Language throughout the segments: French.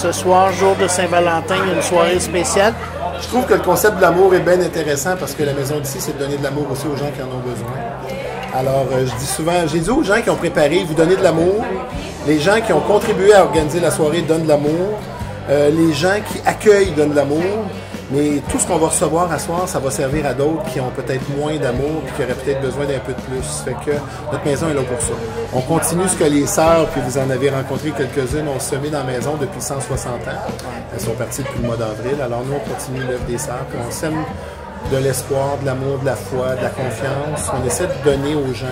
ce soir, jour de Saint-Valentin, il y a une soirée spéciale. Je trouve que le concept de l'amour est bien intéressant parce que la maison d'ici, c'est de donner de l'amour aussi aux gens qui en ont besoin. Alors, je dis souvent, j'ai dit aux gens qui ont préparé, vous donnez de l'amour. Les gens qui ont contribué à organiser la soirée donnent de l'amour. Les gens qui accueillent donnent de l'amour. Mais tout ce qu'on va recevoir à soir, ça va servir à d'autres qui ont peut-être moins d'amour et qui auraient peut-être besoin d'un peu de plus. Fait que notre maison est là pour ça. On continue ce que les sœurs, puis vous en avez rencontré quelques-unes, ont semé dans la maison depuis 160 ans. Elles sont parties depuis le mois d'avril. Alors nous, on continue l'œuvre des sœurs, puis on sème de l'espoir, de l'amour, de la foi, de la confiance. On essaie de donner aux gens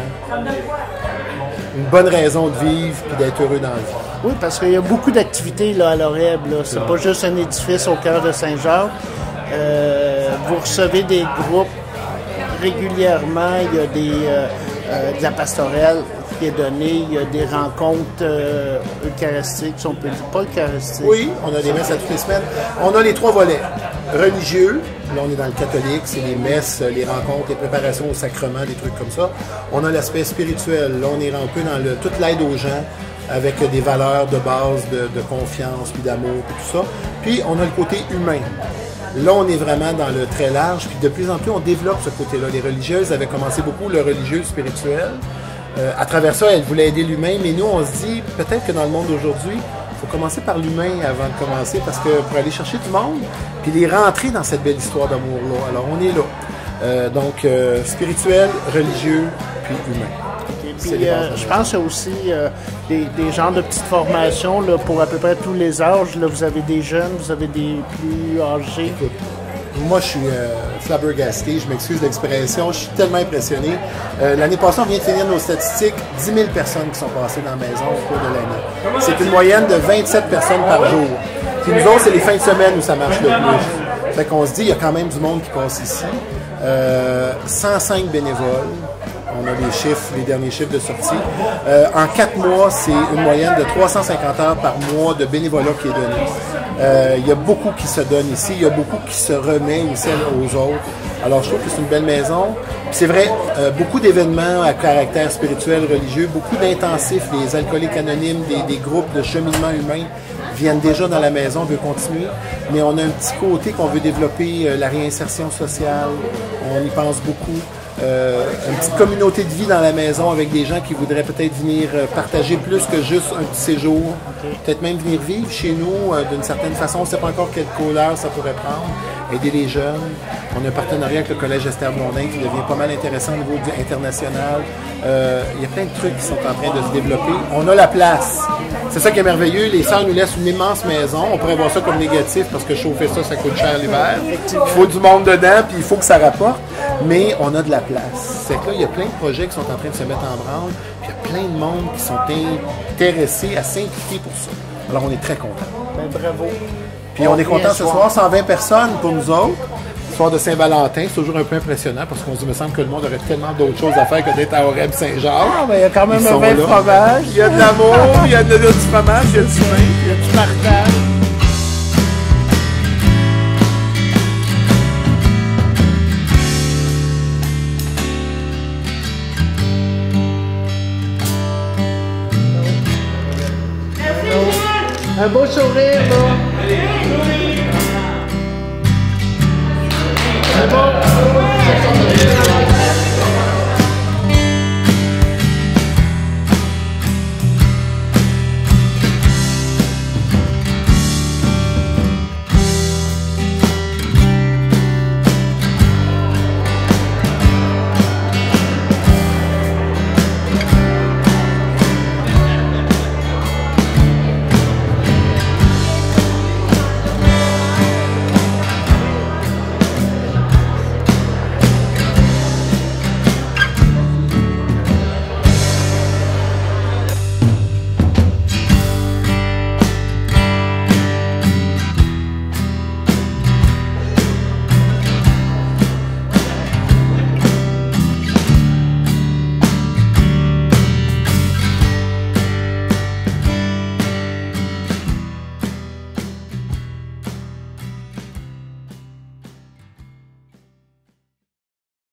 une bonne raison de vivre et d'être heureux dans la vie. Oui, parce qu'il y a beaucoup d'activités là, à l'Oreb. C'est pas juste un édifice au cœur de Saint-Jacques. Vous recevez des groupes régulièrement. Il y a de la pastorale qui est donnée. Il y a des rencontres eucharistiques, si on peut dire. Pas eucharistiques. Oui, on a des messes à toutes les semaines. On a les 3 volets. Religieux, là on est dans le catholique, c'est les messes, les rencontres, les préparations au sacrement, des trucs comme ça. On a l'aspect spirituel, là on est un peu dans toute l'aide aux gens, avec des valeurs de base, de confiance, puis d'amour, puis tout ça. Puis on a le côté humain. Là, on est vraiment dans le très large, puis de plus en plus, on développe ce côté-là. Les religieuses avaient commencé beaucoup le religieux spirituel. À travers ça, elles voulaient aider l'humain, mais nous, on se dit, peut-être que dans le monde d'aujourd'hui, il faut commencer par l'humain avant de commencer, parce que pour aller chercher du monde, puis les rentrer dans cette belle histoire d'amour-là. Alors, on est là. Donc, spirituel, religieux, puis humain. Puis, je pense qu'il y a aussi des genres de petites formations là, pour à peu près tous les âges. Là, vous avez des jeunes, vous avez des plus âgés. Écoute, moi, je suis flabbergasté, je m'excuse de l'expression, je suis tellement impressionné. L'année passée, on vient de finir nos statistiques, 10 000 personnes qui sont passées dans la maison au cours de l'année. C'est une moyenne de 27 personnes par jour. Puis nous autres, c'est les fins de semaine où ça marche le plus. Fait qu'on se dit, il y a quand même du monde qui passe ici. 105 bénévoles. On a les chiffres, les derniers chiffres de sortie. En 4 mois, c'est une moyenne de 350 heures par mois de bénévolat qui est donné. Il y a beaucoup qui se donne ici, il y a beaucoup qui se remet aussi aux autres. Alors, je trouve que c'est une belle maison. C'est vrai, beaucoup d'événements à caractère spirituel, religieux, beaucoup d'intensifs, les alcooliques anonymes, des groupes de cheminement humain viennent déjà dans la maison, on veut continuer, mais on a un petit côté qu'on veut développer, la réinsertion sociale, on y pense beaucoup. Une petite communauté de vie dans la maison avec des gens qui voudraient peut-être venir partager plus que juste un petit séjour. Peut-être même venir vivre chez nous d'une certaine façon. On ne sait pas encore quelle couleur ça pourrait prendre. Aider les jeunes. On a un partenariat avec le Collège Esther Blondin qui devient pas mal intéressant au niveau international. Il y a plein de trucs qui sont en train de se développer. On a la place. C'est ça qui est merveilleux. Les sœurs nous laissent une immense maison. On pourrait voir ça comme négatif parce que chauffer ça, ça coûte cher l'hiver. Il faut du monde dedans puis il faut que ça rapporte. Mais on a de la place. C'est que là, il y a plein de projets qui sont en train de se mettre en branle. Puis il y a plein de monde qui sont intéressés à s'impliquer pour ça. Alors, on est très contents. Ben, bravo. Puis on est contents ce soir. 120 personnes pour nous autres. Soir de Saint-Valentin, c'est toujours un peu impressionnant parce qu'on se dit, me semble que le monde aurait tellement d'autres choses à faire que d'être à Oreb Saint-Jacques. Ah, ben, il y a quand même un vin de fromage. Il y a de l'amour, il y a du fromage, il y a du vin, il y a du partage. Un beau sourire, là. C'est bon.